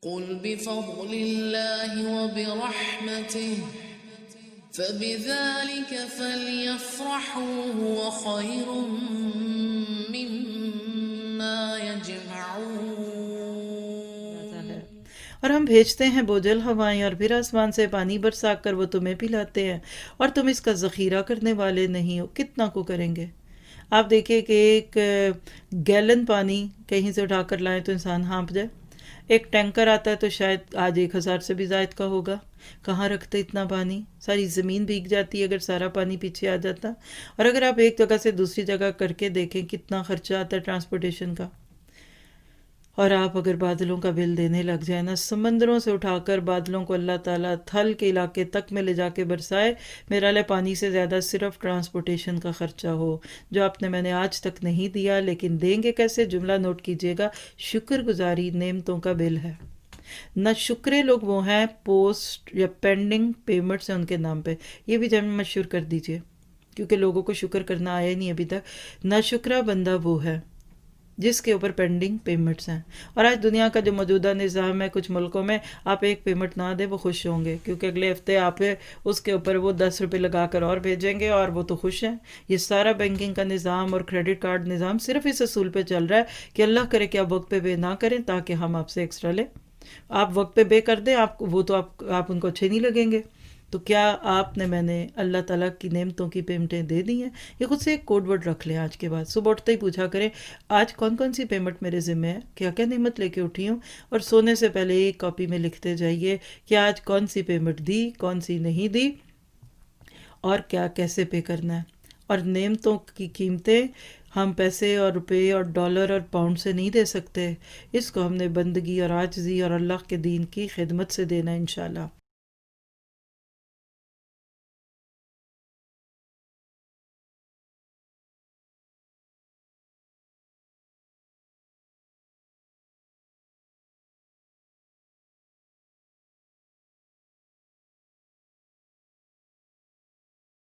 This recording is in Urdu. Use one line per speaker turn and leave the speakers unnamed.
قل بفضل الله وبرحمته فبذلك فليفرحوا هو خير مما يجمعون.
اور ہم بھیجتے ہیں بوجھل ہوائیں اور پھر آسمان سے پانی برسا کر وہ تمہیں پلاتے ہیں اور تم اس کا ذخیرہ کرنے والے نہیں ہو. کتنا کو کریں گے؟ آپ دیکھیں کہ ایک گیلن پانی کہیں سے اٹھا کر لائیں تو انسان ہانپ جائے. ایک ٹینکر آتا ہے تو شاید آج 1000 سے بھی زائد کا ہوگا. کہاں رکھتے اتنا پانی؟ ساری زمین بھیگ جاتی ہے اگر سارا پانی پیچھے آ جاتا. اور اگر آپ ایک جگہ سے دوسری جگہ کر کے دیکھیں کتنا خرچہ آتا ہے ٹرانسپورٹیشن کا. اور آپ اگر بادلوں کا بل دینے لگ جائیں نا، سمندروں سے اٹھا کر بادلوں کو اللہ تعالیٰ تھل کے علاقے تک میں لے جا کے برسائے، میرا لئے پانی سے زیادہ صرف ٹرانسپورٹیشن کا خرچہ ہو جو میں نے آج تک نہیں دیا. لیکن دیں گے کیسے؟ جملہ نوٹ کیجئے گا، شکر گزاری نعمتوں کا بل ہے. نہ شکرے لوگ وہ ہیں پوسٹ یا پینڈنگ پیمنٹس ہیں ان کے نام پہ. یہ بھی جمع مشہور کر دیجئے کیونکہ لوگوں کو شکر کرنا آیا نہیں ابھی تک. نہ شکرہ بندہ وہ ہے جس کے اوپر پینڈنگ پیمنٹس ہیں. اور آج دنیا کا جو موجودہ نظام ہے، کچھ ملکوں میں آپ ایک پیمنٹ نہ دیں وہ خوش ہوں گے کیونکہ اگلے ہفتے آپ اس کے اوپر وہ 10 روپے لگا کر اور بھیجیں گے اور وہ تو خوش ہیں. یہ سارا بینکنگ کا نظام اور کریڈٹ کارڈ نظام صرف اس اصول پہ چل رہا ہے کہ اللہ کرے کہ آپ وقت پہ پے نہ کریں تاکہ ہم آپ سے ایکسٹرا لیں. آپ وقت پہ پے کر دیں، وہ تو آپ ان کو اچھے نہیں لگیں گے. تو کیا آپ نے میں نے اللہ تعالیٰ کی نعمتوں کی پیمنٹیں دے دی ہیں؟ یہ خود سے ایک کوڈ ورڈ رکھ لیں. آج کے بعد صبح اٹھتے ہی پوچھا کریں آج کون کون سی پیمنٹ میرے ذمہ ہے، کیا کیا نعمت لے کے اٹھی ہوں. اور سونے سے پہلے ایک کاپی میں لکھتے جائیے کہ آج کون سی پیمنٹ دی، کون سی نہیں دی اور کیا کیسے پے کرنا ہے. اور نعمتوں کی قیمتیں ہم پیسے اور روپے اور ڈالر اور پاؤنڈ سے نہیں دے سکتے. اس کو ہم نے بندگی اور عاجزی اور اللہ کے دین کی خدمت سے دینا ہے انشاءاللہ.